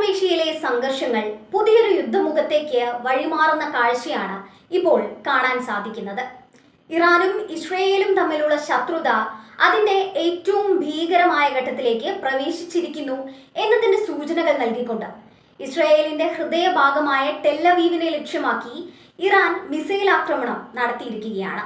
പശ്ചിമേഷ്യയിലെ സംഘർഷങ്ങൾ പുതിയൊരു യുദ്ധമുഖത്തേക്ക് വഴിമാറുന്ന കാഴ്ചയാണ് ഇപ്പോൾ കാണാൻ സാധിക്കുന്നത്. ഇറാനും ഇസ്രയേലും തമ്മിലുള്ള ശത്രുത അതിന്റെ ഏറ്റവും ഭീകരമായ ഘട്ടത്തിലേക്ക് പ്രവേശിച്ചിരിക്കുന്നു എന്നതിന്റെ സൂചനകൾ നൽകിക്കൊണ്ട് ഇസ്രയേലിന്റെ ഹൃദയഭാഗമായ ടെല്ലവീവിനെ ലക്ഷ്യമാക്കി ഇറാൻ മിസൈൽ ആക്രമണം നടത്തിയിരിക്കുകയാണ്.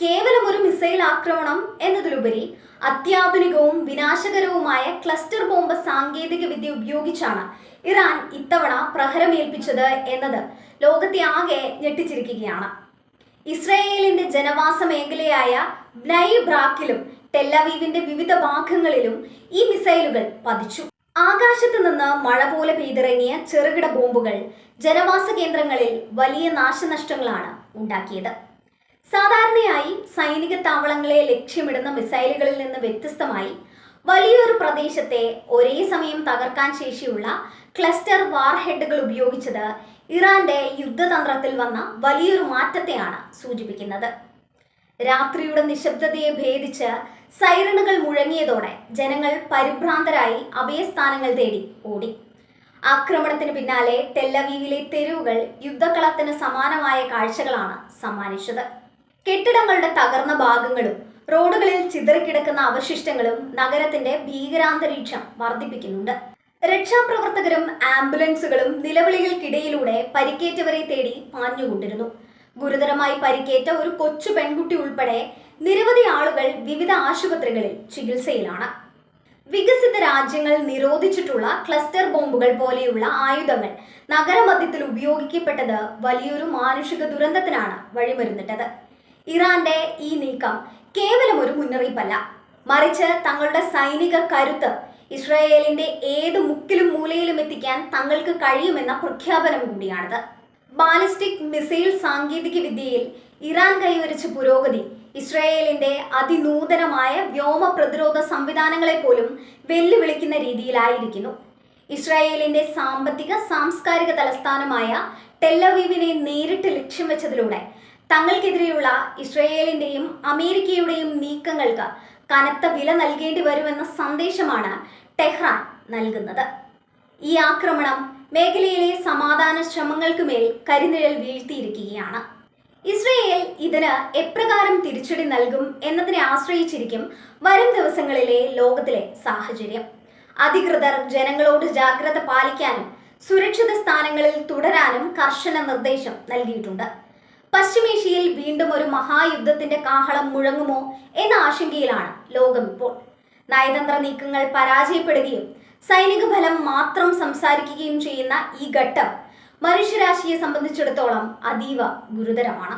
കേവലം ഒരു മിസൈൽ ആക്രമണം എന്നതിലുപരി അത്യാധുനികവും വിനാശകരവുമായ ക്ലസ്റ്റർ ബോംബ് സാങ്കേതിക വിദ്യ ഉപയോഗിച്ചാണ് ഇറാൻ ഇത്തവണ പ്രഹരമേൽപ്പിച്ചത് എന്നത് ലോകത്തെ ആകെ ഞെട്ടിച്ചിരിക്കുകയാണ്. ഇസ്രയേലിന്റെ ജനവാസ മേഖലയായ ബ്നൈ ബ്രാക്കിലും ടെല്ലവീവിന്റെ വിവിധ ഭാഗങ്ങളിലും ഈ മിസൈലുകൾ പതിച്ചു. ആകാശത്ത് നിന്ന് മഴ പോലെ പെയ്തിറങ്ങിയ ചെറുകിട ബോംബുകൾ ജനവാസ കേന്ദ്രങ്ങളിൽ വലിയ നാശനഷ്ടങ്ങളാണ് ഉണ്ടാക്കിയത്. സാധാരണയായി സൈനിക താവളങ്ങളെ ലക്ഷ്യമിടുന്ന മിസൈലുകളിൽ നിന്ന് വ്യത്യസ്തമായി വലിയൊരു പ്രദേശത്തെ ഒരേ സമയം തകർക്കാൻ ശേഷിയുള്ള ക്ലസ്റ്റർ വാർഹെഡുകൾ ഉപയോഗിച്ചത് ഇറാന്റെ യുദ്ധതന്ത്രത്തിൽ വന്ന വലിയൊരു മാറ്റത്തെയാണ് സൂചിപ്പിക്കുന്നത്. രാത്രിയുടെ നിശബ്ദതയെ ഭേദിച്ച് സൈറണുകൾ മുഴങ്ങിയതോടെ ജനങ്ങൾ പരിഭ്രാന്തരായി അഭയസ്ഥാനങ്ങൾ തേടി ഓടി. ആക്രമണത്തിന് പിന്നാലെ ടെല്ലവീവിലെ തെരുവുകൾ യുദ്ധക്കളത്തിന് സമാനമായ കാഴ്ചകളാണ് സമ്മാനിച്ചത്. കെട്ടിടങ്ങളുടെ തകർന്ന ഭാഗങ്ങളും റോഡുകളിൽ ചിതറിക്കിടക്കുന്ന അവശിഷ്ടങ്ങളും നഗരത്തിന്റെ ഭീകരാന്തരീക്ഷം വർദ്ധിപ്പിക്കുന്നുണ്ട്. രക്ഷാപ്രവർത്തകരും ആംബുലൻസുകളും നിലവിളികൾക്കിടയിലൂടെ പരിക്കേറ്റവരെ തേടി പാഞ്ഞുകൊണ്ടിരുന്നു. ഗുരുതരമായി പരിക്കേറ്റ ഒരു കൊച്ചു പെൺകുട്ടി ഉൾപ്പെടെ നിരവധി ആളുകൾ വിവിധ ആശുപത്രികളിൽ ചികിത്സയിലാണ്. വികസിത രാജ്യങ്ങൾ നിരോധിച്ചിട്ടുള്ള ക്ലസ്റ്റർ ബോംബുകൾ പോലെയുള്ള ആയുധങ്ങൾ നഗരമധ്യത്തിൽ ഉപയോഗിക്കപ്പെട്ടത് വലിയൊരു മാനുഷിക ദുരന്തത്തിനാണ് വഴിമരുന്നിട്ടത്. ഇറാന്റെ ഈ നീക്കം കേവലം ഒരു മുന്നറിയിപ്പല്ല, മറിച്ച് തങ്ങളുടെ സൈനിക കരുത്ത് ഇസ്രായേലിന്റെ ഏത് മുക്കിലും മൂലയിലും എത്തിക്കാൻ തങ്ങൾക്ക് കഴിയുമെന്ന പ്രഖ്യാപനം കൂടിയാണിത്. ബാലിസ്റ്റിക് മിസൈൽ സാങ്കേതിക വിദ്യയിൽ ഇറാൻ കൈവരിച്ച പുരോഗതി ഇസ്രായേലിന്റെ അതിനൂതനമായ വ്യോമ പ്രതിരോധ സംവിധാനങ്ങളെ പോലും വെല്ലുവിളിക്കുന്ന രീതിയിലായിരിക്കുന്നു. ഇസ്രായേലിന്റെ സാമ്പത്തിക സാംസ്കാരിക തലസ്ഥാനമായ ടെല്ലവീവിനെ നേരിട്ട് ലക്ഷ്യം വെച്ചതിലൂടെ തങ്ങൾക്കെതിരെയുള്ള ഇസ്രയേലിന്റെയും അമേരിക്കയുടെയും നീക്കങ്ങൾക്ക് കനത്ത വില നൽകേണ്ടി വരുമെന്ന സന്ദേശമാണ് ടെഹ്റാൻ നൽകുന്നത്. ഈ ആക്രമണം മേഖലയിലെ സമാധാന ശ്രമങ്ങൾക്ക് മേൽ കരിനിഴൽ വീഴ്ത്തിയിരിക്കുകയാണ്. ഇസ്രയേൽ ഇതിന് എപ്രകാരം തിരിച്ചടി നൽകും എന്നതിനെ ആശ്രയിച്ചിരിക്കും വരും ദിവസങ്ങളിലെ ലോകത്തിലെ സാഹചര്യം. അധികൃതർ ജനങ്ങളോട് ജാഗ്രത പാലിക്കാനും സുരക്ഷിത സ്ഥാനങ്ങളിൽ തുടരാനും കർശന നിർദ്ദേശം നൽകിയിട്ടുണ്ട്. പശ്ചിമേഷ്യയിൽ വീണ്ടും ഒരു മഹായുദ്ധത്തിന്റെ കാഹളം മുഴങ്ങുമോ എന്ന ആശങ്കയിലാണ് ലോകം ഇപ്പോൾ. നയതന്ത്ര നീക്കങ്ങൾ പരാജയപ്പെടുകയും സൈനിക ഫലം മാത്രം സംസാരിക്കുകയും ചെയ്യുന്ന ഈ ഘട്ടം മനുഷ്യരാശിയെ സംബന്ധിച്ചിടത്തോളം അതീവ ഗുരുതരമാണ്.